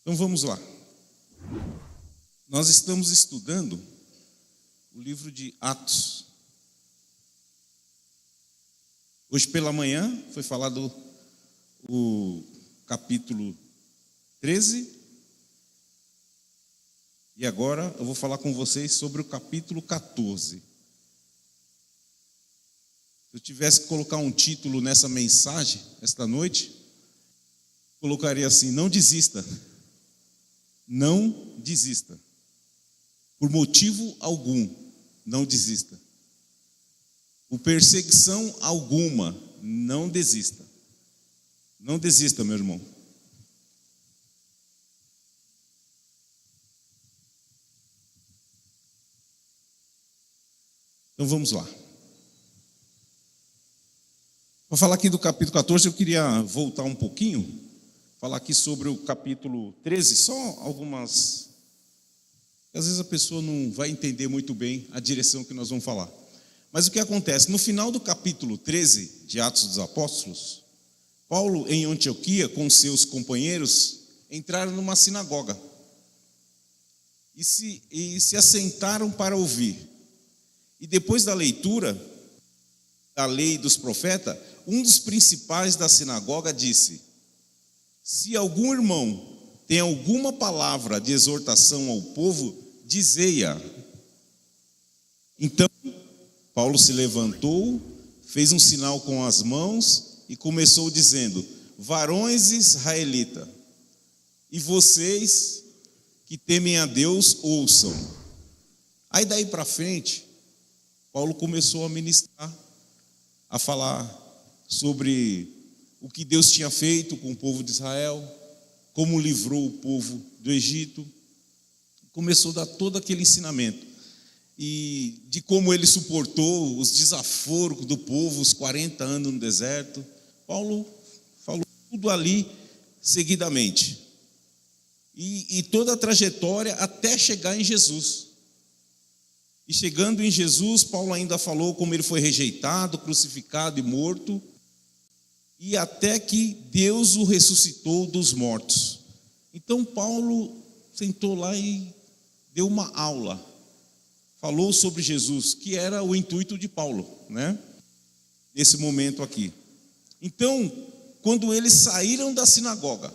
Então vamos lá. Nós estamos estudando o livro de Atos. Hoje pela manhã foi falado o capítulo 13. E agora eu vou falar com vocês sobre o capítulo 14. Se eu tivesse que colocar um título nessa mensagem, esta noite, colocaria assim: não desista. Não desista. Por motivo algum, não desista. Por perseguição alguma, não desista. Não desista, meu irmão. Então vamos lá. Para falar aqui do capítulo 14, eu queria voltar um pouquinho, falar aqui sobre o capítulo 13, só algumas. Às vezes a pessoa não vai entender muito bem a direção que nós vamos falar. Mas o que acontece? No final do capítulo 13 de Atos dos Apóstolos, Paulo, em Antioquia, com seus companheiros, entraram numa sinagoga e se assentaram para ouvir. E depois da leitura da lei dos profetas, um dos principais da sinagoga disse: se algum irmão tem alguma palavra de exortação ao povo, dizei-a. Então, Paulo se levantou, fez um sinal com as mãos e começou dizendo: varões israelitas, e vocês que temem a Deus, ouçam. Aí daí para frente, Paulo começou a ministrar, a falar sobre o que Deus tinha feito com o povo de Israel, como livrou o povo do Egito. Começou a dar todo aquele ensinamento, e de como ele suportou os desaforos do povo, os 40 anos no deserto. Paulo falou tudo ali seguidamente, e toda a trajetória até chegar em Jesus. E chegando em Jesus, Paulo ainda falou como ele foi rejeitado, crucificado e morto, e até que Deus o ressuscitou dos mortos. Então Paulo sentou lá e deu uma aula, falou sobre Jesus, que era o intuito de Paulo, né? Nesse momento aqui. Então, quando eles saíram da sinagoga,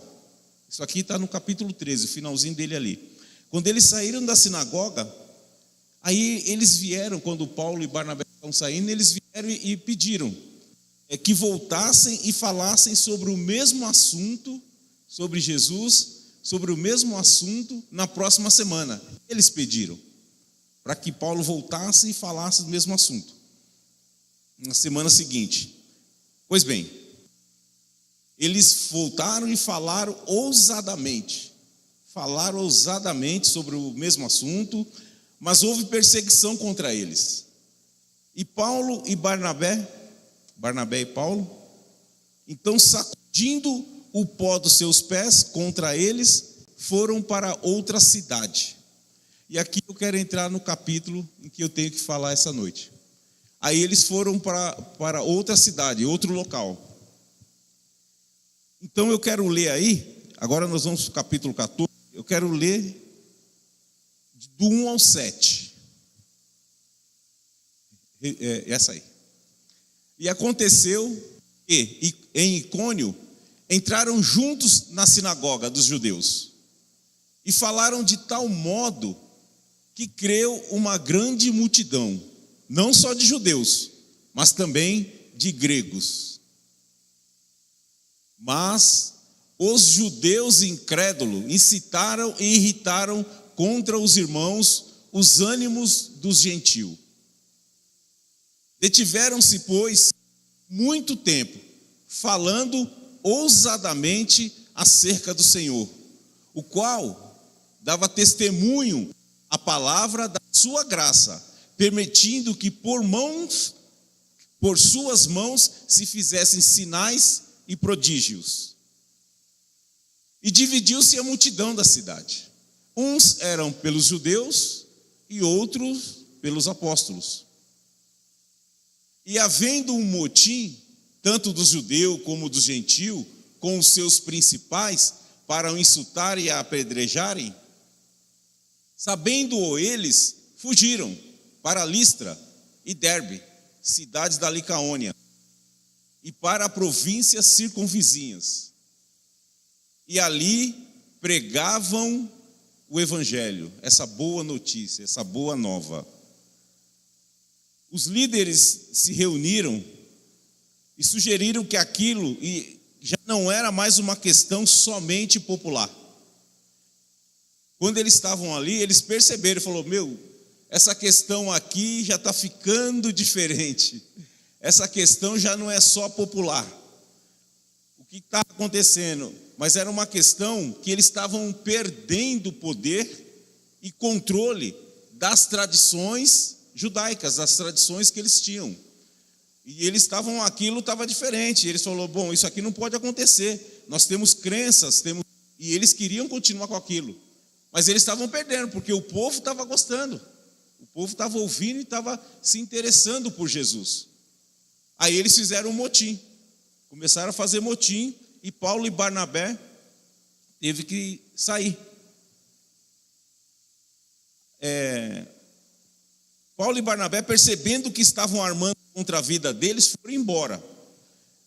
isso aqui está no capítulo 13, o finalzinho dele ali. Quando eles saíram da sinagoga, aí eles vieram, quando Paulo e Barnabé estavam saindo, eles vieram e pediram que voltassem e falassem sobre o mesmo assunto, sobre Jesus, sobre o mesmo assunto na próxima semana. Eles pediram para que Paulo voltasse e falasse do mesmo assunto na semana seguinte. Pois bem, eles voltaram e falaram ousadamente sobre o mesmo assunto, mas houve perseguição contra eles. E Paulo e Barnabé e Paulo, então, sacudindo o pó dos seus pés contra eles, foram para outra cidade. E aqui eu quero entrar no capítulo em que eu tenho que falar essa noite. Aí eles foram para outra cidade, outro local. Então eu quero ler aí, agora nós vamos para o capítulo 14, eu quero ler do 1 ao 7. Essa aí. E aconteceu que em Icônio entraram juntos na sinagoga dos judeus e falaram de tal modo que creu uma grande multidão, não só de judeus, mas também de gregos. Mas os judeus incrédulos incitaram e irritaram contra os irmãos os ânimos dos gentios. Detiveram-se, pois, muito tempo, falando ousadamente acerca do Senhor, o qual dava testemunho à palavra da sua graça, permitindo que por suas mãos se fizessem sinais e prodígios. E dividiu-se a multidão da cidade. Uns eram pelos judeus e outros pelos apóstolos. E havendo um motim, tanto do judeu como do gentio, com os seus principais, para o insultar e a apedrejarem, sabendo eles, fugiram para Listra e Derbe, cidades da Licaônia, e para províncias circunvizinhas. E ali pregavam o evangelho, essa boa notícia, essa boa nova. Os líderes se reuniram e sugeriram que aquilo já não era mais uma questão somente popular. Quando eles estavam ali, eles perceberam e falaram: essa questão aqui já está ficando diferente. Essa questão já não é só popular. O que está acontecendo? Mas era uma questão que eles estavam perdendo poder e controle das tradições judaicas, das tradições que eles tinham. E eles estavam, aquilo estava diferente. Eles falaram: isso aqui não pode acontecer. Nós temos crenças, e eles queriam continuar com aquilo. Mas eles estavam perdendo, porque o povo estava gostando. O povo estava ouvindo e estava se interessando por Jesus. Aí eles fizeram um motim. Começaram a fazer motim, e Paulo e Barnabé teve que sair. Paulo e Barnabé, percebendo que estavam armando contra a vida deles, foram embora.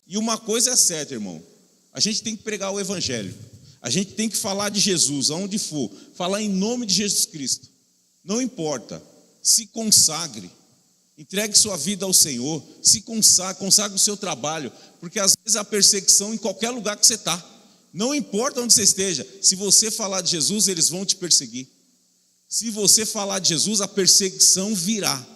E uma coisa é certa, irmão: a gente tem que pregar o evangelho. A gente tem que falar de Jesus, aonde for. Falar em nome de Jesus Cristo. Não importa. Se consagre. Entregue sua vida ao Senhor. Se consagre o seu trabalho. Porque às vezes há perseguição em qualquer lugar que você está. Não importa onde você esteja. Se você falar de Jesus, eles vão te perseguir. Se você falar de Jesus, a perseguição virá.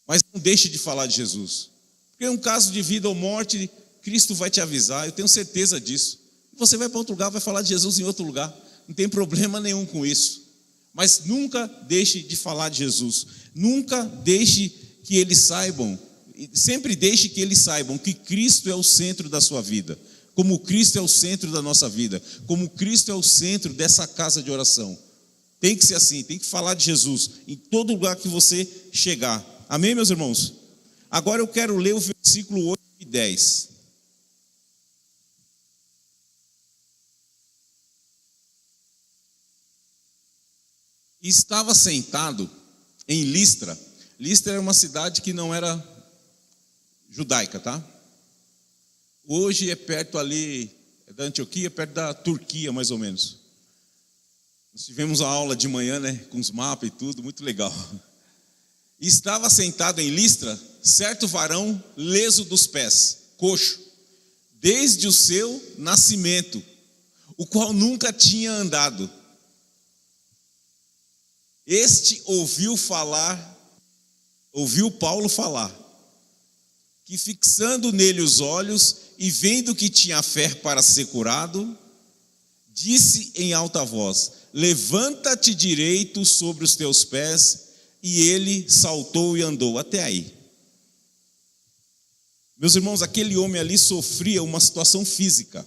Mas não deixe de falar de Jesus. Porque em um caso de vida ou morte, Cristo vai te avisar, eu tenho certeza disso. Você vai para outro lugar, vai falar de Jesus em outro lugar. Não tem problema nenhum com isso. Mas nunca deixe de falar de Jesus. Nunca deixe que eles saibam, sempre deixe que eles saibam que Cristo é o centro da sua vida. Como Cristo é o centro da nossa vida. Como Cristo é o centro dessa casa de oração. Tem que ser assim, tem que falar de Jesus em todo lugar que você chegar. Amém, meus irmãos? Agora eu quero ler o versículo 8 e 10. E estava sentado em Listra. Listra era uma cidade que não era judaica, tá? Hoje é perto ali, da Antioquia, perto da Turquia, mais ou menos. Nós tivemos a aula de manhã, né, com os mapas e tudo, muito legal. E estava sentado em Listra, certo varão leso dos pés, coxo, desde o seu nascimento, o qual nunca tinha andado. Este ouviu Paulo falar, que fixando nele os olhos e vendo que tinha fé para ser curado, disse em alta voz: levanta-te direito sobre os teus pés, e ele saltou e andou. Até aí. Meus irmãos, aquele homem ali sofria uma situação física,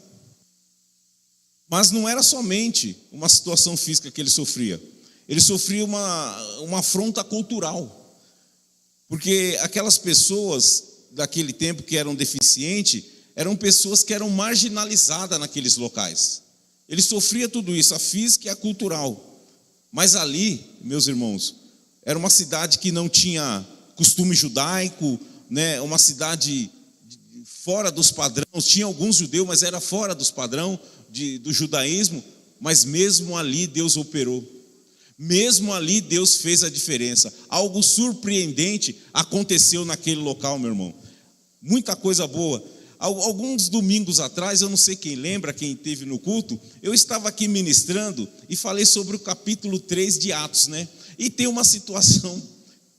mas não era somente uma situação física que ele sofria. Ele sofria uma afronta cultural, porque aquelas pessoas daquele tempo que eram deficientes, eram pessoas que eram marginalizadas naqueles locais. Ele sofria tudo isso, a física e a cultural. Mas ali, meus irmãos, era uma cidade que não tinha costume judaico, né? Uma cidade fora dos padrões. Tinha alguns judeus, mas era fora dos padrões do judaísmo. Mas mesmo ali Deus operou. Mesmo ali Deus fez a diferença. Algo surpreendente aconteceu naquele local, meu irmão. Muita coisa boa. Alguns domingos atrás, eu não sei quem lembra, quem esteve no culto, eu estava aqui ministrando e falei sobre o capítulo 3 de Atos, né? E tem uma situação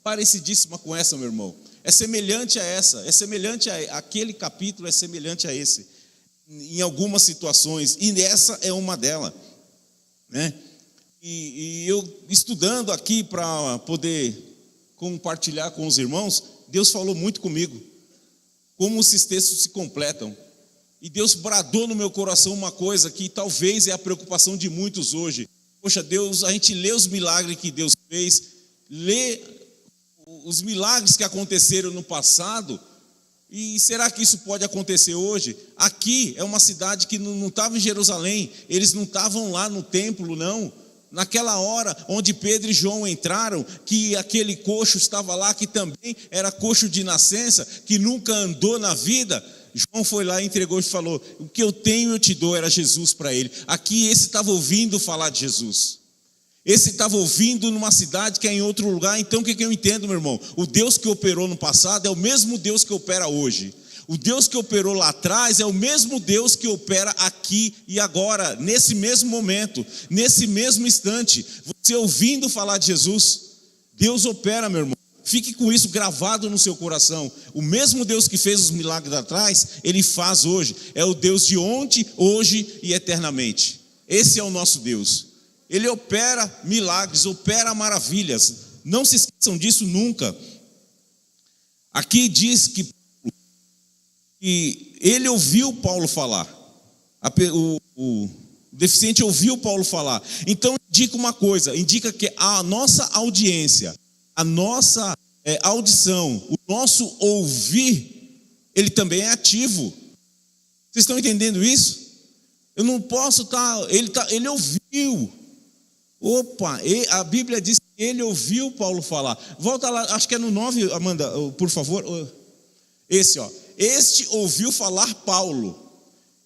parecidíssima com essa, meu irmão. É semelhante a essa, é semelhante a aquele capítulo, é semelhante a esse, em algumas situações, e essa é uma delas, né? E eu estudando aqui para poder compartilhar com os irmãos, Deus falou muito comigo, como esses textos se completam. E Deus bradou no meu coração uma coisa que talvez é a preocupação de muitos hoje. Poxa, Deus, a gente lê os milagres que Deus fez, lê os milagres que aconteceram no passado, E será que isso pode acontecer hoje? Aqui é uma cidade que não estava em Jerusalém, eles não estavam lá no templo, não. Naquela hora onde Pedro e João entraram, que aquele coxo estava lá, que também era coxo de nascença, que nunca andou na vida, João foi lá, entregou e falou: o que eu tenho eu te dou. Era Jesus para ele. Aqui esse estava ouvindo falar de Jesus. Esse estava ouvindo numa cidade que é em outro lugar. Então o que eu entendo, meu irmão? O Deus que operou no passado é o mesmo Deus que opera hoje. O Deus que operou lá atrás é o mesmo Deus que opera aqui e agora, nesse mesmo momento, nesse mesmo instante. Você ouvindo falar de Jesus, Deus opera, meu irmão. Fique com isso gravado no seu coração. O mesmo Deus que fez os milagres lá atrás, Ele faz hoje. É o Deus de ontem, hoje e eternamente. Esse é o nosso Deus. Ele opera milagres, opera maravilhas. Não se esqueçam disso nunca. Aqui diz que ele ouviu Paulo falar. O deficiente ouviu Paulo falar. Então indica uma coisa, indica que a nossa audiência, a nossa audição, o nosso ouvir, ele também é ativo. Vocês estão entendendo isso? Eu não posso estar, ele ouviu. Opa, a Bíblia diz que ele ouviu Paulo falar. Volta lá, acho que é no 9, Amanda, por favor. Esse, ó. Este ouviu falar Paulo.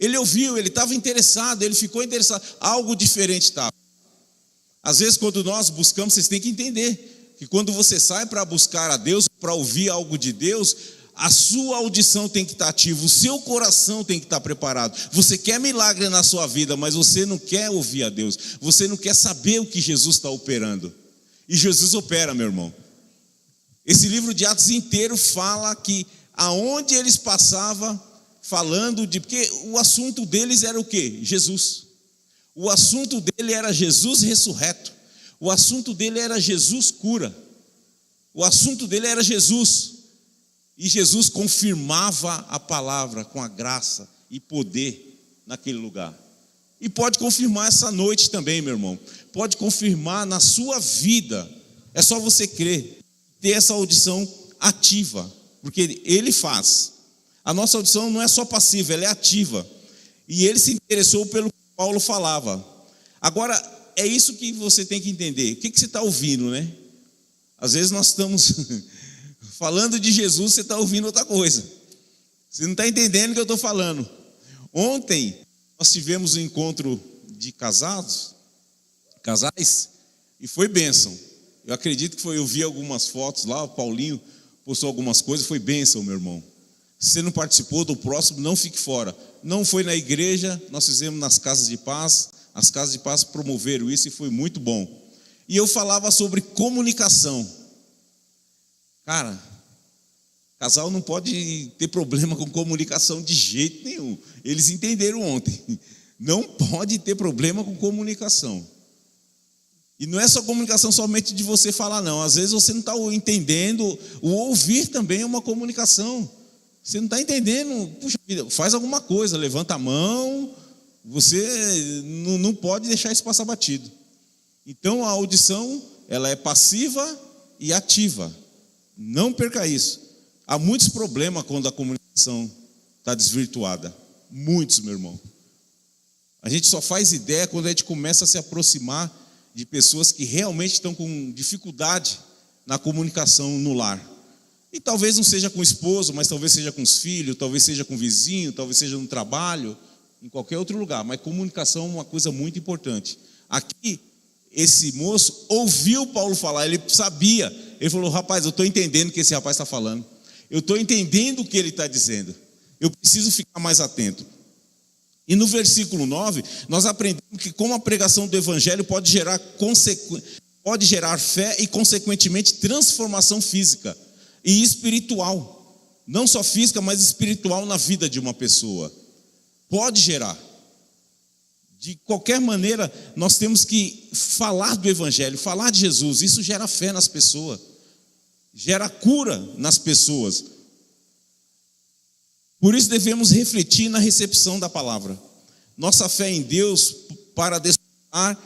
Ele ouviu, ele estava interessado, ele ficou interessado. Algo diferente estava. Às vezes, quando nós buscamos, vocês têm que entender que quando você sai para buscar a Deus, para ouvir algo de Deus, a sua audição tem que estar ativa, o seu coração tem que estar preparado. Você quer milagre na sua vida, mas você não quer ouvir a Deus. Você não quer saber o que Jesus está operando. E Jesus opera, meu irmão. Esse livro de Atos inteiro fala que aonde eles passavam falando de... Porque o assunto deles era o quê? Jesus. O assunto dele era Jesus ressurreto. O assunto dele era Jesus cura. O assunto dele era Jesus. E Jesus confirmava a palavra com a graça e poder naquele lugar. E pode confirmar essa noite também, meu irmão. Pode confirmar na sua vida. É só você crer. Ter essa audição ativa. Porque Ele faz. A nossa audição não é só passiva, ela é ativa. E Ele se interessou pelo que Paulo falava. Agora, é isso que você tem que entender. O que você está ouvindo, né? Às vezes nós estamos... falando de Jesus, você está ouvindo outra coisa. Você não está entendendo o que eu estou falando. Ontem, nós tivemos um encontro de casais, e foi bênção. Eu acredito que eu vi algumas fotos lá, o Paulinho postou algumas coisas, foi bênção, meu irmão. Se você não participou do próximo, não fique fora. Não foi na igreja, nós fizemos nas casas de paz. As casas de paz promoveram isso e foi muito bom. E eu falava sobre comunicação. Cara, casal não pode ter problema com comunicação de jeito nenhum. Eles entenderam ontem. Não pode ter problema com comunicação. E não é só comunicação somente de você falar, não. Às vezes você não está entendendo. O ouvir também é uma comunicação. Você não está entendendo. Puxa vida, faz alguma coisa, levanta a mão. Você não pode deixar isso passar batido. Então a audição, ela é passiva e ativa. Não perca isso. Há muitos problemas quando a comunicação está desvirtuada. Muitos, meu irmão. A gente só faz ideia quando a gente começa a se aproximar de pessoas que realmente estão com dificuldade na comunicação no lar. E talvez não seja com o esposo, mas talvez seja com os filhos, talvez seja com o vizinho, talvez seja no trabalho, em qualquer outro lugar. Mas comunicação é uma coisa muito importante. Aqui, esse moço ouviu Paulo falar, ele sabia. Ele falou: rapaz, eu estou entendendo o que esse rapaz está falando. Eu estou entendendo o que ele está dizendo. Eu preciso ficar mais atento. E no versículo 9, nós aprendemos que como a pregação do evangelho pode gerar fé e, consequentemente, transformação física e espiritual. Não só física, mas espiritual na vida de uma pessoa. Pode gerar. De qualquer maneira, nós temos que falar do evangelho, falar de Jesus. Isso gera fé nas pessoas. Gera cura nas pessoas. Por isso devemos refletir na recepção da palavra. Nossa fé em Deus para despertar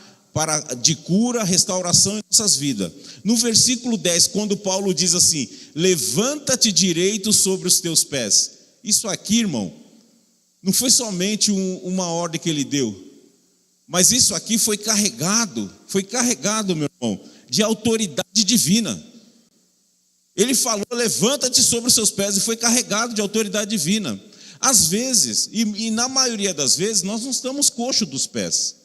de cura, restauração em nossas vidas. No versículo 10, quando Paulo diz assim: levanta-te direito sobre os teus pés. Isso aqui, irmão, não foi somente uma ordem que ele deu, mas isso aqui foi carregado, meu irmão, de autoridade divina. Ele falou: levanta-te sobre os seus pés, e foi carregado de autoridade divina. Às vezes, e na maioria das vezes, nós não estamos coxos dos pés.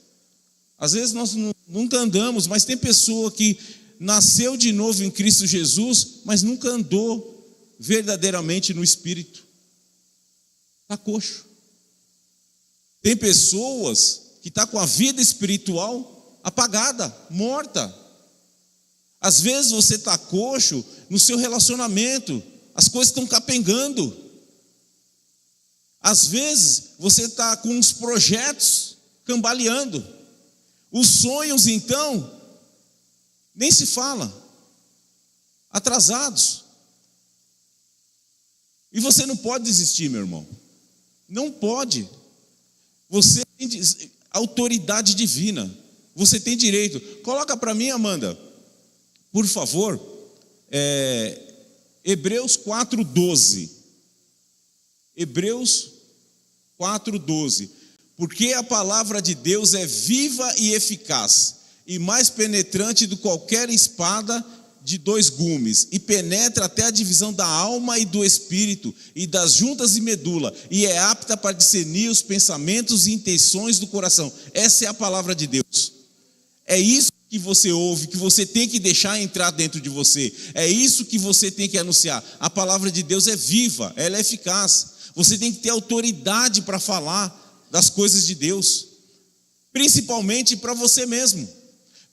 Às vezes nós nunca andamos, mas tem pessoa que nasceu de novo em Cristo Jesus, mas nunca andou verdadeiramente no Espírito. Está coxo. Tem pessoas que estão com a vida espiritual apagada, morta. Às vezes você está coxo no seu relacionamento, as coisas estão capengando. Às vezes você está com uns projetos cambaleando. Os sonhos, então, nem se fala, atrasados. E você não pode desistir, meu irmão. Não pode. Você tem autoridade divina. Você tem direito. Coloca para mim, Amanda, por favor, Hebreus 4:12. Hebreus 4:12. Porque a palavra de Deus é viva e eficaz, e mais penetrante do que qualquer espada de 2 gumes, e penetra até a divisão da alma e do espírito, e das juntas e medula, e é apta para discernir os pensamentos e intenções do coração. Essa é a palavra de Deus. É isso que você ouve, que você tem que deixar entrar dentro de você. É isso que você tem que anunciar. A palavra de Deus é viva, ela é eficaz. Você tem que ter autoridade para falar das coisas de Deus, principalmente para você mesmo,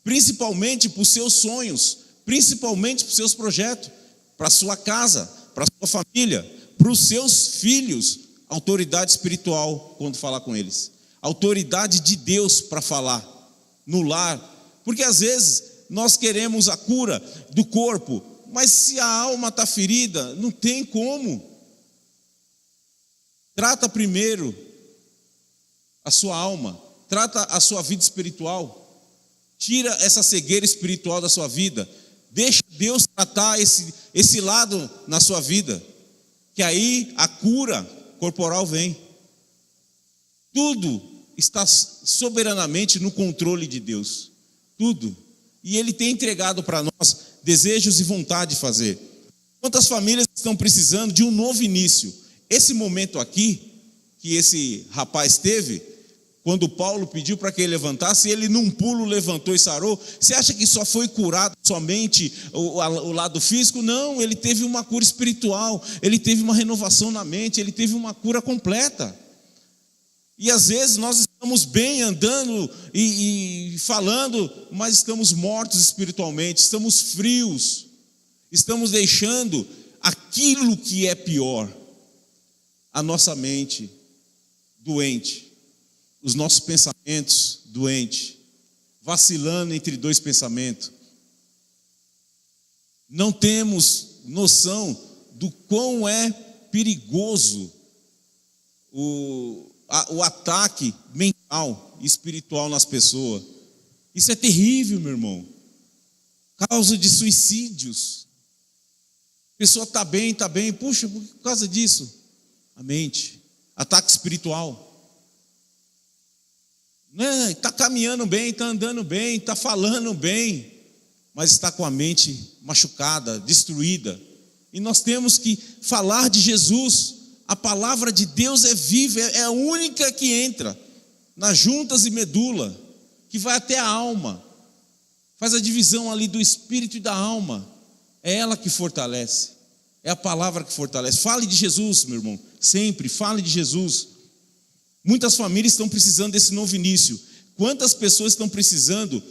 principalmente para os seus sonhos, principalmente para os seus projetos, para a sua casa, para a sua família, para os seus filhos. Autoridade espiritual quando falar com eles, autoridade de Deus para falar no lar, porque às vezes nós queremos a cura do corpo, mas se a alma está ferida, não tem como. Trata primeiro a sua alma, trata a sua vida espiritual, tira essa cegueira espiritual da sua vida, deixa Deus tratar esse lado na sua vida, que aí a cura corporal vem. Tudo está soberanamente no controle de Deus, tudo, e Ele tem entregado para nós desejos e vontade de fazer. Quantas famílias estão precisando de um novo início? Esse momento aqui, que esse rapaz teve, quando Paulo pediu para que ele levantasse, ele num pulo levantou e sarou. Você acha que só foi curado somente o lado físico? Não, ele teve uma cura espiritual, ele teve uma renovação na mente, ele teve uma cura completa. E às vezes nós estamos bem andando e falando, mas estamos mortos espiritualmente, estamos frios, estamos deixando aquilo que é pior, a nossa mente doente, os nossos pensamentos doentes, vacilando entre 2 pensamentos. Não temos noção do quão é perigoso o ataque mental e espiritual nas pessoas. Isso é terrível, meu irmão. Causa de suicídios. A pessoa está bem, puxa, por causa disso. A mente. Ataque espiritual. Está caminhando bem, está andando bem, está falando bem, mas está com a mente machucada, destruída. E nós temos que falar de Jesus. A palavra de Deus é viva, é a única que entra nas juntas e medula, que vai até a alma, faz a divisão ali do espírito e da alma. É ela que fortalece, é a palavra que fortalece. Fale de Jesus, meu irmão, sempre fale de Jesus. Muitas famílias estão precisando desse novo início. Quantas pessoas estão precisando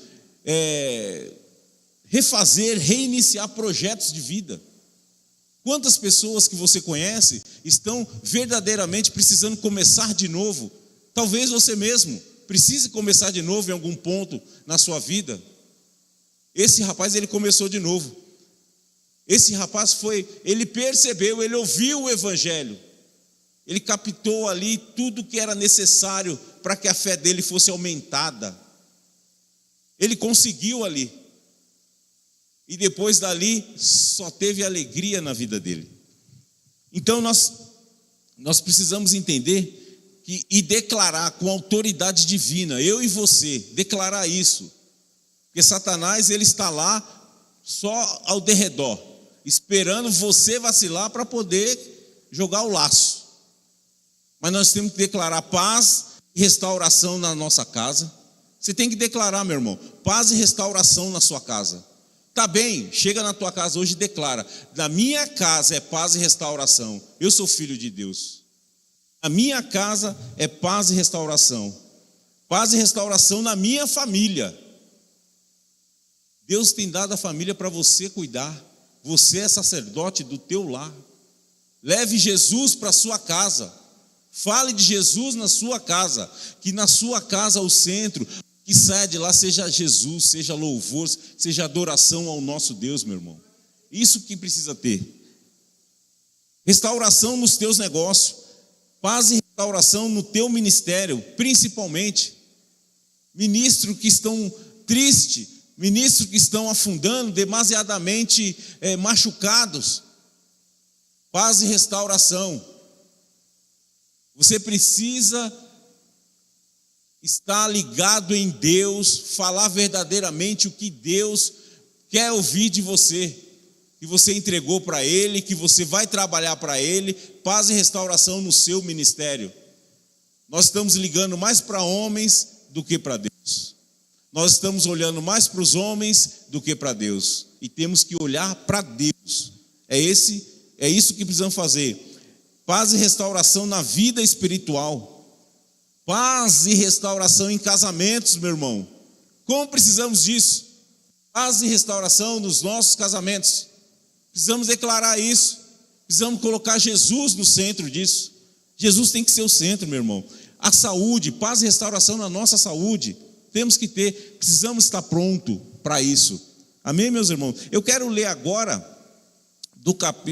refazer, reiniciar projetos de vida? Quantas pessoas que você conhece estão verdadeiramente precisando começar de novo? Talvez você mesmo precise começar de novo em algum ponto na sua vida. Esse rapaz, ele começou de novo. Esse rapaz ele percebeu, ele ouviu o evangelho. Ele captou ali tudo que era necessário para que a fé dele fosse aumentada. Ele conseguiu ali. E depois dali, só teve alegria na vida dele. Então nós precisamos entender e declarar com autoridade divina, eu e você, declarar isso. Porque Satanás, ele está lá só ao derredor, esperando você vacilar para poder jogar o laço. Mas nós temos que declarar paz e restauração na nossa casa. Você tem que declarar, meu irmão, paz e restauração na sua casa. Tá bem, chega na tua casa hoje e declara: na minha casa é paz e restauração. Eu sou filho de Deus. A minha casa é paz e restauração. Paz e restauração na minha família. Deus tem dado a família para você cuidar. Você é sacerdote do teu lar. Leve Jesus para a sua casa. Fale de Jesus na sua casa. Que na sua casa o centro, que saia de lá seja Jesus, seja louvor, seja adoração ao nosso Deus, meu irmão. Isso que precisa ter. Restauração nos teus negócios. Paz e restauração no teu ministério, principalmente. Ministros que estão tristes, ministros que estão afundando, demasiadamente machucados. Paz e restauração. Você precisa estar ligado em Deus, falar verdadeiramente o que Deus quer ouvir de você, que você entregou para Ele, que você vai trabalhar para Ele. Paz e restauração no seu ministério. Nós estamos ligando mais para homens do que para Deus. Nós estamos olhando mais para os homens do que para Deus. E temos que olhar para Deus. É isso que precisamos fazer. Paz e restauração na vida espiritual. Paz e restauração em casamentos, meu irmão. Como precisamos disso? Paz e restauração nos nossos casamentos. Precisamos declarar isso. Precisamos colocar Jesus no centro disso. Jesus tem que ser o centro, meu irmão. A saúde, paz e restauração na nossa saúde. Temos que ter, precisamos estar pronto para isso. Amém, meus irmãos? Eu quero ler agora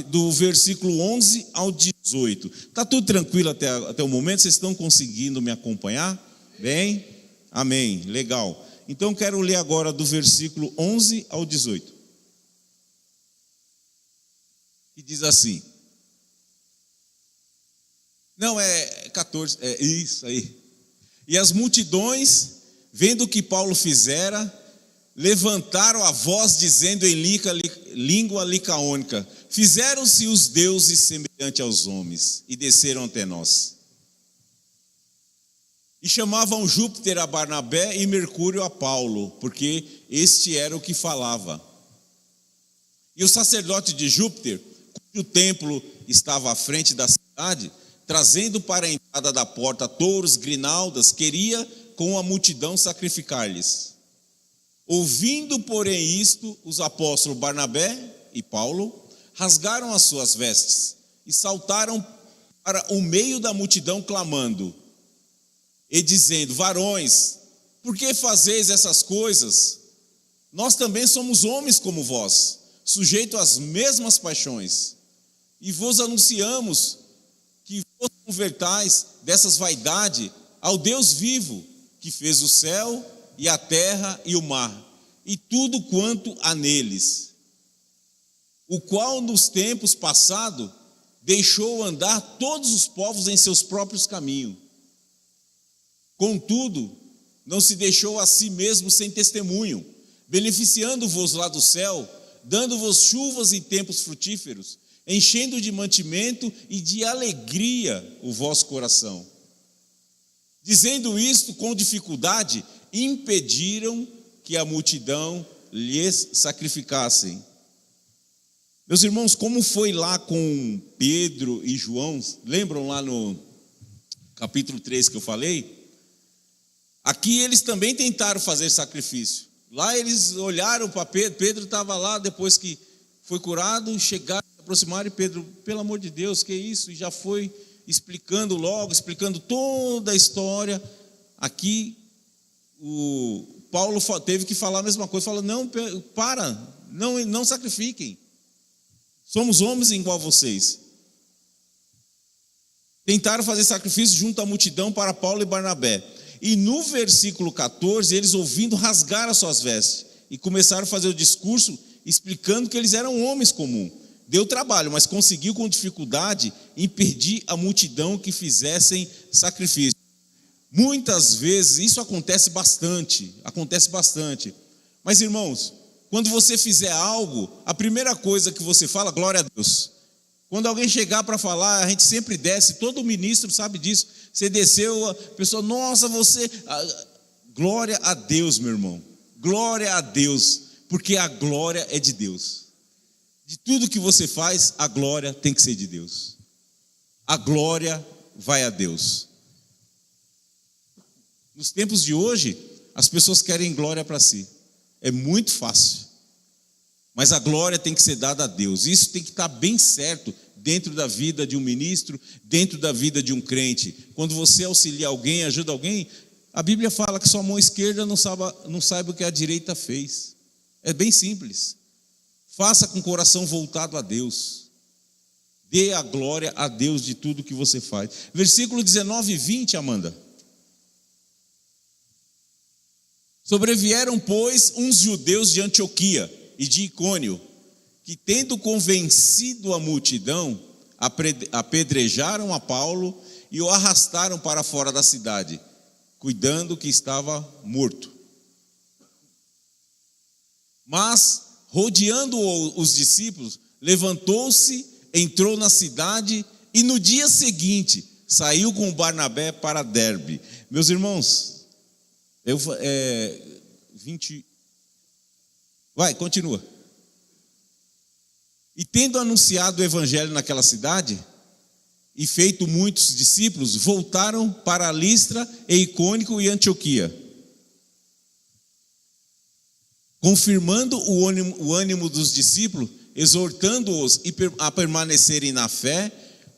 do versículo 11 ao 18. Está tudo tranquilo até o momento? Vocês estão conseguindo me acompanhar? Bem? Amém, legal. Então quero ler agora do versículo 11 ao 18. Que diz assim. Não, é 14, é isso aí. E as multidões, vendo o que Paulo fizera, levantaram a voz dizendo em língua licaônica: fizeram-se os deuses semelhante aos homens, e desceram até nós. E chamavam Júpiter a Barnabé e Mercúrio a Paulo, porque este era o que falava. E o sacerdote de Júpiter, cujo templo estava à frente da cidade, trazendo para a entrada da porta touros, grinaldas, queria com a multidão sacrificar-lhes. Ouvindo, porém, isto, os apóstolos Barnabé e Paulo rasgaram as suas vestes e saltaram para o meio da multidão, clamando e dizendo: varões, por que fazeis essas coisas? Nós também somos homens como vós, sujeitos às mesmas paixões, e vos anunciamos que vos convertais dessas vaidades ao Deus vivo, que fez o céu e a terra e o mar, e tudo quanto há neles, o qual nos tempos passados deixou andar todos os povos em seus próprios caminhos. Contudo, não se deixou a si mesmo sem testemunho, beneficiando-vos lá do céu, dando-vos chuvas em tempos frutíferos, enchendo de mantimento e de alegria o vosso coração. Dizendo isto com dificuldade, impediram que a multidão lhes sacrificassem. Meus irmãos, como foi lá com Pedro e João? Lembram lá no capítulo 3 que eu falei? Aqui eles também tentaram fazer sacrifício. Lá eles olharam para Pedro. Pedro estava lá depois que foi curado, chegaram, se aproximaram, e Pedro, pelo amor de Deus, que isso? E já foi explicando toda a história. Aqui o Paulo teve que falar a mesma coisa. Falou: não, não sacrifiquem. Somos homens igual a vocês. Tentaram fazer sacrifício junto à multidão para Paulo e Barnabé. E no versículo 14, eles ouvindo rasgaram as suas vestes e começaram a fazer o discurso explicando que eles eram homens comuns. Deu trabalho, mas conseguiu com dificuldade impedir a multidão que fizessem sacrifício. Muitas vezes isso acontece bastante. Mas, irmãos, quando você fizer algo, a primeira coisa que você fala, glória a Deus. Quando alguém chegar para falar, a gente sempre desce, todo ministro sabe disso. Você desceu, a pessoa, nossa, você... Glória a Deus, meu irmão. Glória a Deus, porque a glória é de Deus. De tudo que você faz, a glória tem que ser de Deus. A glória vai a Deus. Nos tempos de hoje, as pessoas querem glória para si. É muito fácil. Mas a glória tem que ser dada a Deus. Isso tem que estar bem certo dentro da vida de um ministro, dentro da vida de um crente. Quando você auxilia alguém, ajuda alguém, a Bíblia fala que sua mão esquerda não saiba o que a direita fez. É bem simples. Faça com o coração voltado a Deus. Dê a glória a Deus de tudo que você faz. Versículo 19 e 20, Amanda. Sobrevieram, pois, uns judeus de Antioquia e de Icônio, que tendo convencido a multidão, apedrejaram a Paulo e o arrastaram para fora da cidade, cuidando que estava morto. Mas, rodeando os discípulos, levantou-se, entrou na cidade e no dia seguinte saiu com Barnabé para Derbe. Meus irmãos, 20... Vai, continua. E tendo anunciado o evangelho naquela cidade e feito muitos discípulos, voltaram para Listra, e Icônio e Antioquia, confirmando o ânimo dos discípulos, exortando-os a permanecerem na fé,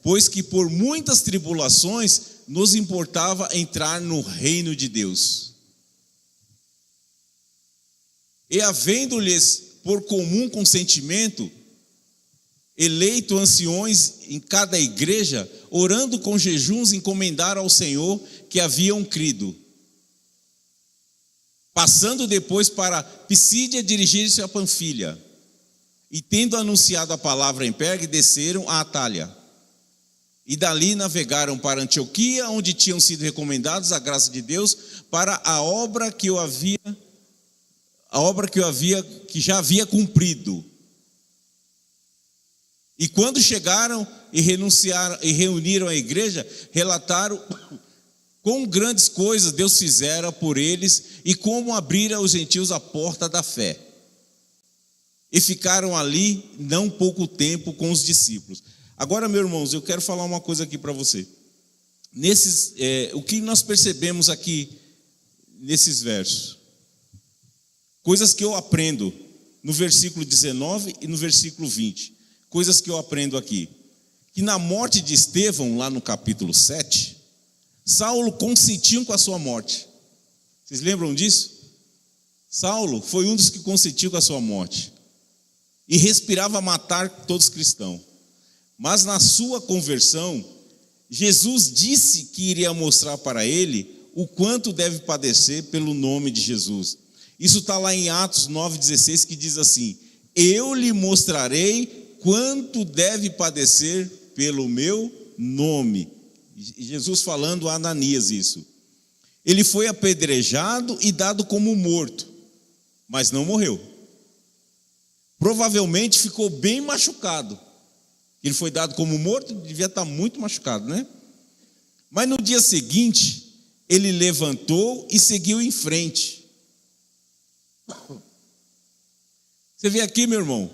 pois que por muitas tribulações nos importava entrar no reino de Deus. E havendo-lhes por comum consentimento, eleito anciões em cada igreja, orando com jejuns, encomendaram ao Senhor que haviam crido. Passando depois para Pisídia, dirigir-se a Panfilha. E tendo anunciado a palavra em Pergue, desceram a Atália. E dali navegaram para Antioquia, onde tinham sido recomendados a graça de Deus para a obra que já havia cumprido. E quando chegaram e reuniram a igreja, relataram quão grandes coisas Deus fizera por eles e como abrira aos gentios a porta da fé. E ficaram ali não pouco tempo com os discípulos. Agora, meus irmãos, eu quero falar uma coisa aqui para você. O que nós percebemos aqui nesses versos? Coisas que eu aprendo no versículo 19 e no versículo 20. Coisas que eu aprendo aqui. Que na morte de Estevão, lá no capítulo 7, Saulo consentiu com a sua morte. Vocês lembram disso? Saulo foi um dos que consentiu com a sua morte. E respirava matar todos os cristãos. Mas na sua conversão, Jesus disse que iria mostrar para ele o quanto deve padecer pelo nome de Jesus. Isso está lá em Atos 9,16, que diz assim: eu lhe mostrarei quanto deve padecer pelo meu nome. Jesus falando a Ananias isso. Ele foi apedrejado e dado como morto, mas não morreu. Provavelmente ficou bem machucado. Ele foi dado como morto, devia estar muito machucado, né? Mas no dia seguinte, ele levantou e seguiu em frente. Você vê aqui, meu irmão,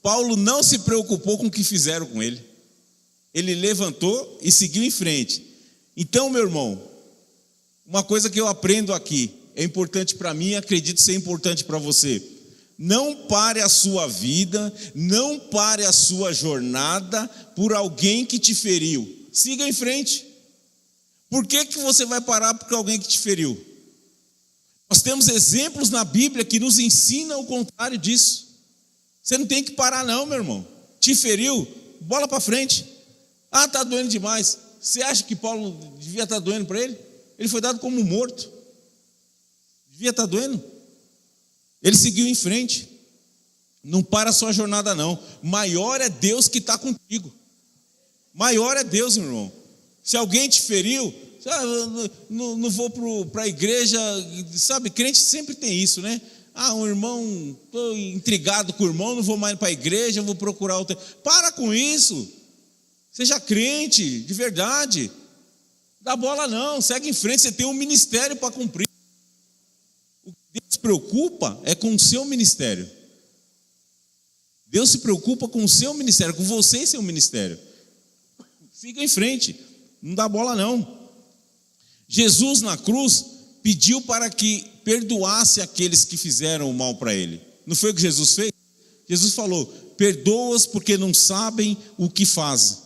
Paulo não se preocupou com o que fizeram com ele. Ele levantou e seguiu em frente. Então, meu irmão, uma coisa que eu aprendo aqui, é importante para mim e acredito ser importante para você. Não pare a sua vida, não pare a sua jornada por alguém que te feriu. Siga em frente. Por que você vai parar por alguém que te feriu? Nós temos exemplos na Bíblia que nos ensinam o contrário disso. Você não tem que parar não, meu irmão. Te feriu, bola para frente. Ah, está doendo demais. Você acha que Paulo devia estar doendo para ele? Ele foi dado como morto. Devia estar doendo. Ele seguiu em frente. Não para a sua jornada não. Maior é Deus que está contigo. Maior é Deus, meu irmão. Se alguém te feriu, não vou para a igreja, sabe, crente sempre tem isso, né? Um irmão, estou intrigado com o irmão, não vou mais para a igreja, vou procurar outro. Para com isso. Seja crente, de verdade. Dá bola não, segue em frente, você tem um ministério para cumprir. O que Deus se preocupa é com o seu ministério. Deus se preocupa com o seu ministério, com você e seu ministério. Siga em frente, não dá bola não. Jesus na cruz pediu para que perdoasse aqueles que fizeram o mal para ele. Não foi o que Jesus fez? Jesus falou: perdoa-os porque não sabem o que fazem.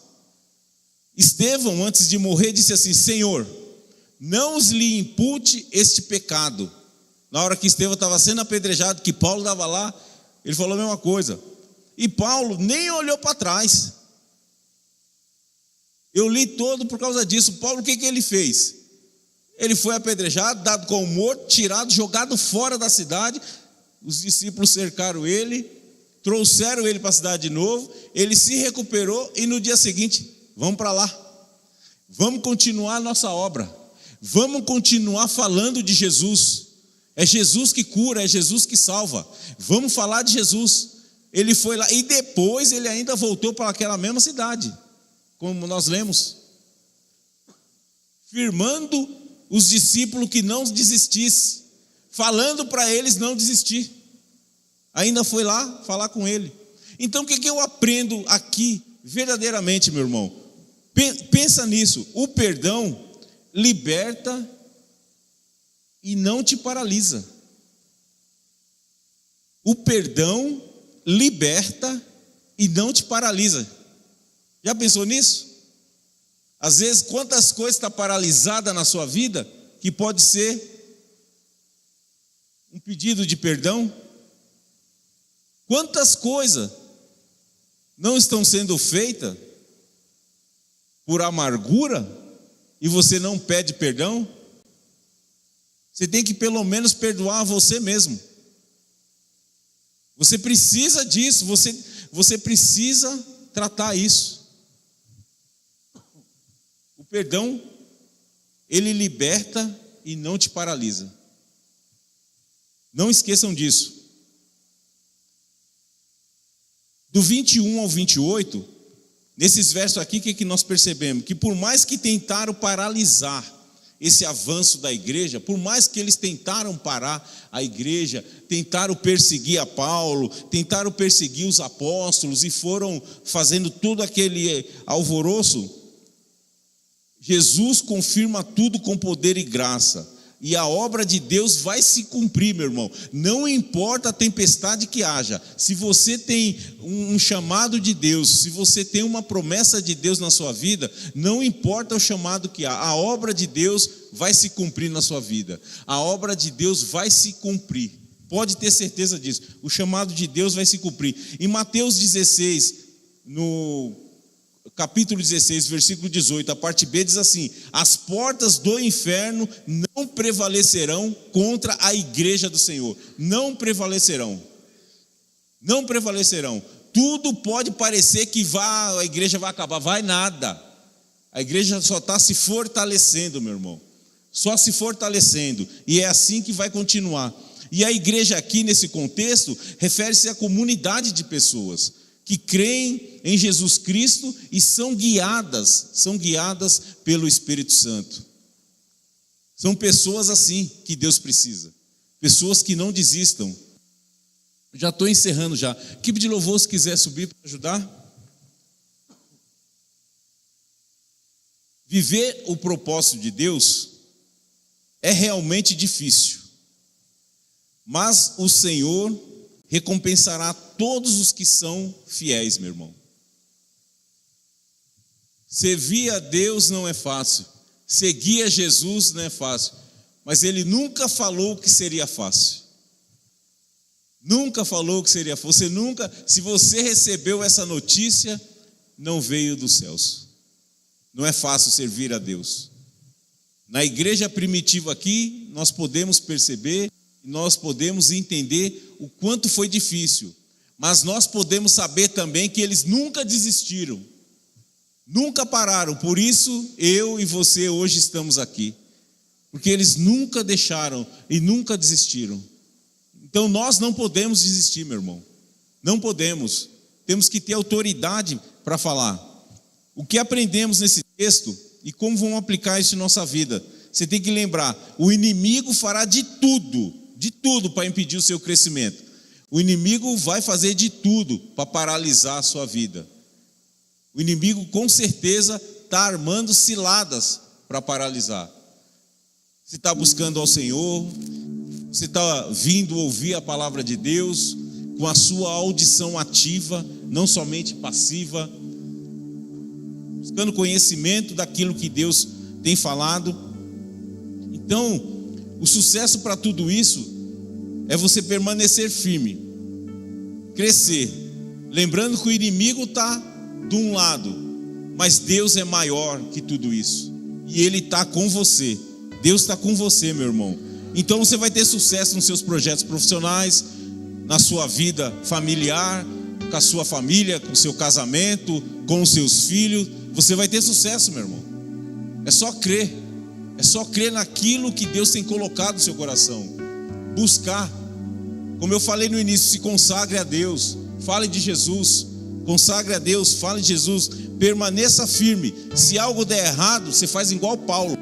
Estevão, antes de morrer, disse assim: Senhor, não os lhe impute este pecado. Na hora que Estevão estava sendo apedrejado, que Paulo estava lá, ele falou a mesma coisa. E Paulo nem olhou para trás. Eu li todo por causa disso. Paulo, o que ele fez? Ele foi apedrejado, dado como morto, tirado, jogado fora da cidade. Os discípulos cercaram ele, trouxeram ele para a cidade de novo. Ele se recuperou e no dia seguinte, vamos para lá. Vamos continuar a nossa obra. Vamos continuar falando de Jesus. É Jesus que cura, é Jesus que salva. Vamos falar de Jesus. Ele foi lá e depois ele ainda voltou para aquela mesma cidade, como nós lemos, firmando os discípulos que não desistissem, falando para eles não desistir. Ainda foi lá falar com ele. Então o que eu aprendo aqui verdadeiramente, meu irmão? Pensa nisso. O perdão liberta e não te paralisa. O perdão liberta e não te paralisa. Já pensou nisso? Às vezes, quantas coisas estão paralisadas na sua vida, que pode ser um pedido de perdão? Quantas coisas não estão sendo feitas por amargura e você não pede perdão? Você tem que pelo menos perdoar a você mesmo. Você precisa disso, você precisa tratar isso. O perdão, ele liberta e não te paralisa. Não esqueçam disso. Do 21 ao 28, nesses versos aqui, o que nós percebemos? Que por mais que tentaram paralisar esse avanço da igreja, por mais que eles tentaram parar a igreja, tentaram perseguir a Paulo, tentaram perseguir os apóstolos e foram fazendo todo aquele alvoroço, Jesus confirma tudo com poder e graça. E a obra de Deus vai se cumprir, meu irmão. Não importa a tempestade que haja. Se você tem um chamado de Deus, se você tem uma promessa de Deus na sua vida, não importa o chamado que há. A obra de Deus vai se cumprir na sua vida. A obra de Deus vai se cumprir. Pode ter certeza disso. O chamado de Deus vai se cumprir. Em Mateus 16, no capítulo 16, versículo 18, a parte B diz assim: as portas do inferno não prevalecerão contra a igreja do Senhor. Não prevalecerão. Não prevalecerão. Tudo pode parecer que a igreja vai acabar. Vai nada. A igreja só está se fortalecendo, meu irmão. Só se fortalecendo. E é assim que vai continuar. E a igreja aqui, nesse contexto, refere-se à comunidade de pessoas que creem em Jesus Cristo e são guiadas pelo Espírito Santo. São pessoas assim que Deus precisa. Pessoas que não desistam. Já estou encerrando já. Equipe de louvor, se quiser subir para ajudar. Viver o propósito de Deus é realmente difícil. Mas o Senhor recompensará todos os que são fiéis, meu irmão. Servir a Deus não é fácil. Seguir a Jesus não é fácil. Mas Ele nunca falou que seria fácil. Nunca falou que seria fácil. Se você recebeu essa notícia, não veio dos céus. Não é fácil servir a Deus. Na igreja primitiva aqui, nós podemos perceber, nós podemos entender o quanto foi difícil. Mas nós podemos saber também que eles nunca desistiram, nunca pararam. Por isso, eu e você hoje estamos aqui. Porque eles nunca deixaram e nunca desistiram. Então nós não podemos desistir, meu irmão. Não podemos. Temos que ter autoridade para falar. O que aprendemos nesse texto e como vamos aplicar isso em nossa vida? Você tem que lembrar, o inimigo fará de tudo para impedir o seu crescimento. O inimigo vai fazer de tudo para paralisar a sua vida. O inimigo com certeza está armando ciladas para paralisar. Você está buscando ao Senhor, você está vindo ouvir a palavra de Deus com a sua audição ativa, não somente passiva, buscando conhecimento daquilo que Deus tem falado. Então, o sucesso para tudo isso é você permanecer firme, crescer, lembrando que o inimigo está de um lado, mas Deus é maior que tudo isso, e Ele está com você. Deus está com você, meu irmão. Então você vai ter sucesso nos seus projetos profissionais, na sua vida familiar, com a sua família, com o seu casamento, com os seus filhos. Você vai ter sucesso, meu irmão. É só crer. É só crer naquilo que Deus tem colocado no seu coração. Buscar. Como eu falei no início, se consagre a Deus. Fale de Jesus. Consagre a Deus, fale de Jesus. Permaneça firme. Se algo der errado, você faz igual Paulo.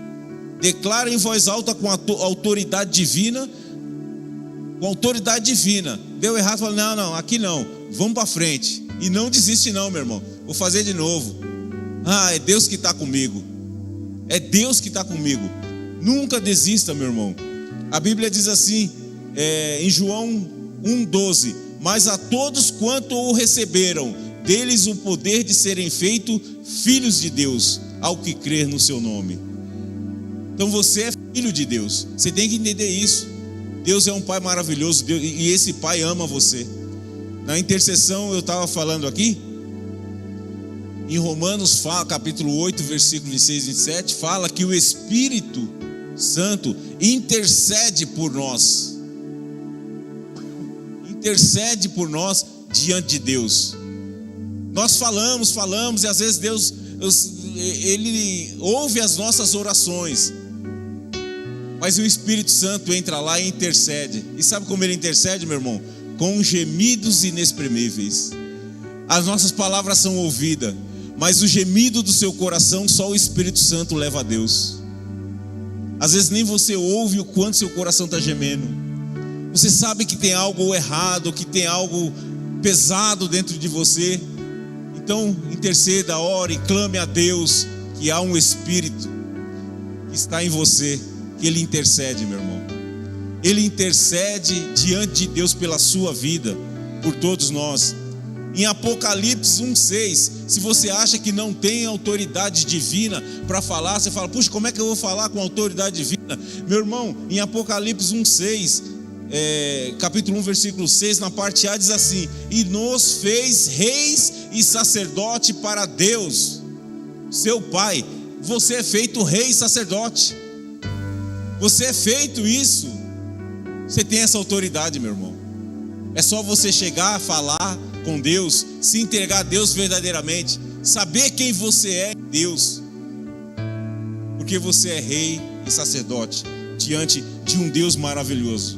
Declara em voz alta com a autoridade divina. Com autoridade divina. Deu errado, fala, não, aqui não. Vamos para frente. E não desiste não, meu irmão. Vou fazer de novo. É Deus que está comigo. É Deus que está comigo. Nunca desista, meu irmão. A Bíblia diz assim, em João 1,12: mas a todos quanto o receberam, deles o poder de serem feitos filhos de Deus, ao que crer no seu nome. Então você é filho de Deus. Você tem que entender isso. Deus é um Pai maravilhoso, e esse Pai ama você. Na intercessão eu estava falando aqui, em Romanos capítulo 8, versículo 26 e 27, fala que o Espírito Santo intercede por nós. Intercede por nós diante de Deus. Nós falamos, e às vezes Deus, Ele ouve as nossas orações, mas o Espírito Santo entra lá e intercede. E sabe como Ele intercede, meu irmão? Com gemidos inexprimíveis. As nossas palavras são ouvidas, mas o gemido do seu coração só o Espírito Santo leva a Deus. Às vezes nem você ouve o quanto seu coração está gemendo. Você sabe que tem algo errado, que tem algo pesado dentro de você. Então interceda, ore, clame a Deus, que há um Espírito que está em você, que Ele intercede, meu irmão. Ele intercede diante de Deus pela sua vida, por todos nós. Em Apocalipse 1,6, se você acha que não tem autoridade divina para falar, você fala, puxa, como é que eu vou falar com autoridade divina? Meu irmão, em Apocalipse 1,6, capítulo 1, versículo 6, na parte A diz assim: e nos fez reis e sacerdote para Deus, seu Pai. Você é feito rei e sacerdote. Você é feito isso. Você tem essa autoridade, meu irmão. É só você chegar, falar com Deus, se entregar a Deus verdadeiramente, saber quem você é em Deus, porque você é rei e sacerdote diante de um Deus maravilhoso.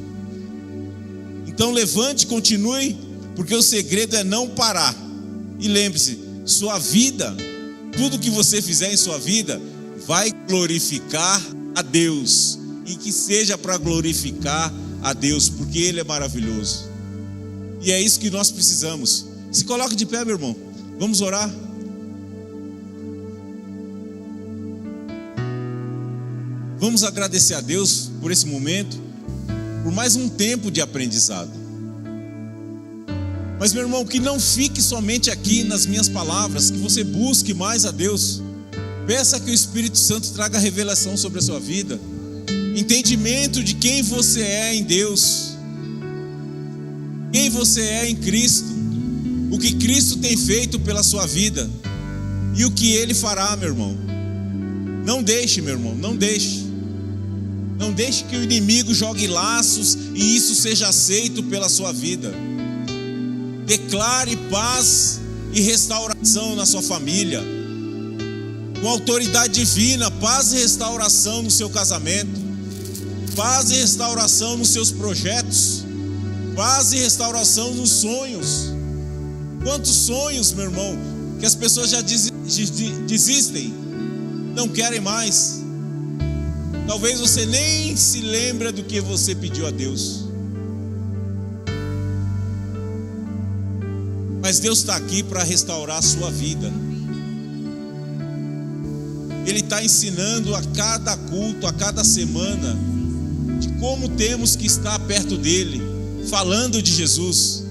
Então levante, continue, porque o segredo é não parar. E lembre-se, sua vida, tudo que você fizer em sua vida vai glorificar a Deus, e que seja para glorificar a Deus, porque Ele é maravilhoso. E é isso que nós precisamos. Se coloque de pé, meu irmão. Vamos orar. Vamos agradecer a Deus por esse momento, por mais um tempo de aprendizado. Mas, meu irmão, que não fique somente aqui nas minhas palavras, que você busque mais a Deus. Peça que o Espírito Santo traga revelação sobre a sua vida, entendimento de quem você é em Deus, quem você é em Cristo, o que Cristo tem feito pela sua vida e o que Ele fará, meu irmão. Não deixe, meu irmão, não deixe. Não deixe que o inimigo jogue laços e isso seja aceito pela sua vida. Declare paz e restauração na sua família. Com autoridade divina, paz e restauração no seu casamento. Paz e restauração nos seus projetos. Paz e restauração nos sonhos. Quantos sonhos, meu irmão, que as pessoas já desistem, não querem mais. Talvez você nem se lembra do que você pediu a Deus. Mas Deus está aqui para restaurar a sua vida. Ele está ensinando a cada culto, a cada semana, de como temos que estar perto dele, falando de Jesus.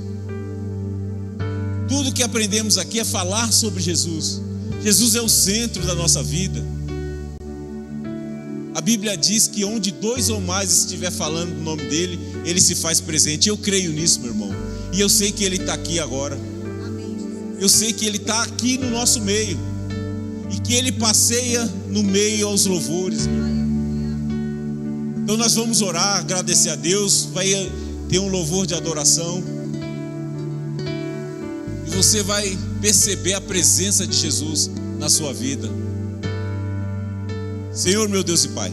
Tudo que aprendemos aqui é falar sobre Jesus. Jesus é o centro da nossa vida. A Bíblia diz que onde 2 ou mais estiver falando do nome dele, ele se faz presente. Eu creio nisso, meu irmão. E eu sei que ele está aqui agora. Eu sei que ele está aqui no nosso meio. E que ele passeia no meio aos louvores. Então nós vamos orar, agradecer a Deus. Vai ter um louvor de adoração. E você vai perceber a presença de Jesus na sua vida. Senhor, meu Deus e Pai,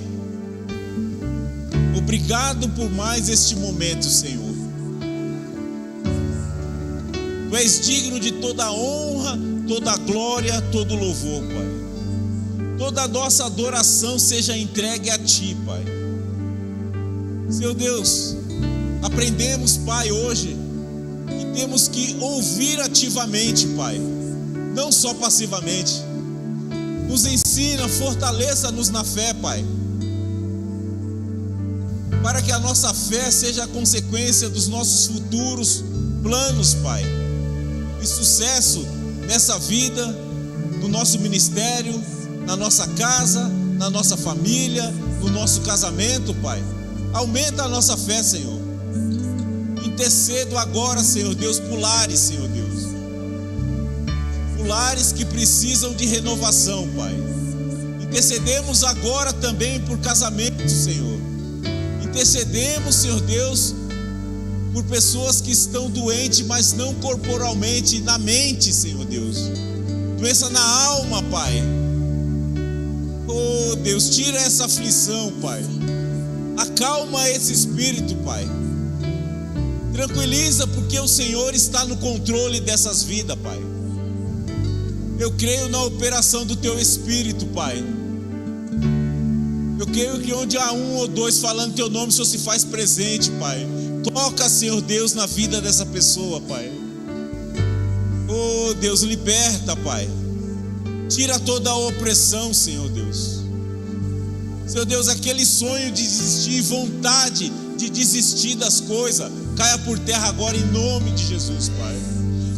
obrigado por mais este momento, Senhor. Tu és digno de toda a honra, toda a glória, todo o louvor, Pai. Toda a nossa adoração seja entregue a Ti, Pai. Senhor Deus, aprendemos, Pai, hoje que temos que ouvir ativamente, Pai, não só passivamente. Nos ensina, fortaleça-nos na fé, Pai, para que a nossa fé seja a consequência dos nossos futuros planos, Pai, e sucesso nessa vida, no nosso ministério, na nossa casa, na nossa família, no nosso casamento, Pai. Aumenta a nossa fé, Senhor. Intercedo agora, Senhor Deus, por lares, Senhor Deus. Lares que precisam de renovação, Pai. Intercedemos agora também por casamentos, Senhor. Intercedemos, Senhor Deus, por pessoas que estão doentes, mas não corporalmente, na mente, Senhor Deus. Doença na alma, Pai. Oh, Deus, tira essa aflição, Pai. Acalma esse espírito, Pai. Tranquiliza, porque o Senhor está no controle dessas vidas, Pai. Eu creio na operação do Teu Espírito, Pai. Eu creio que onde há 1 ou 2 falando Teu nome, o Senhor se faz presente, Pai. Toca, Senhor Deus, na vida dessa pessoa, Pai. Oh, Deus, liberta, Pai. Tira toda a opressão, Senhor Deus. Senhor Deus, aquele sonho de desistir, vontade de desistir das coisas, caia por terra agora em nome de Jesus, Pai.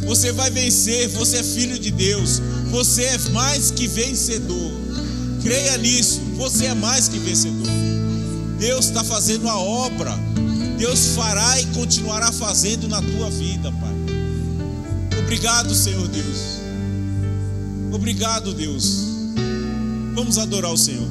Você vai vencer, você é filho de Deus. Você é mais que vencedor. Creia nisso, você é mais que vencedor. Deus está fazendo a obra. Deus fará e continuará fazendo na tua vida, Pai. Obrigado, Senhor Deus. Obrigado, Deus. Vamos adorar o Senhor.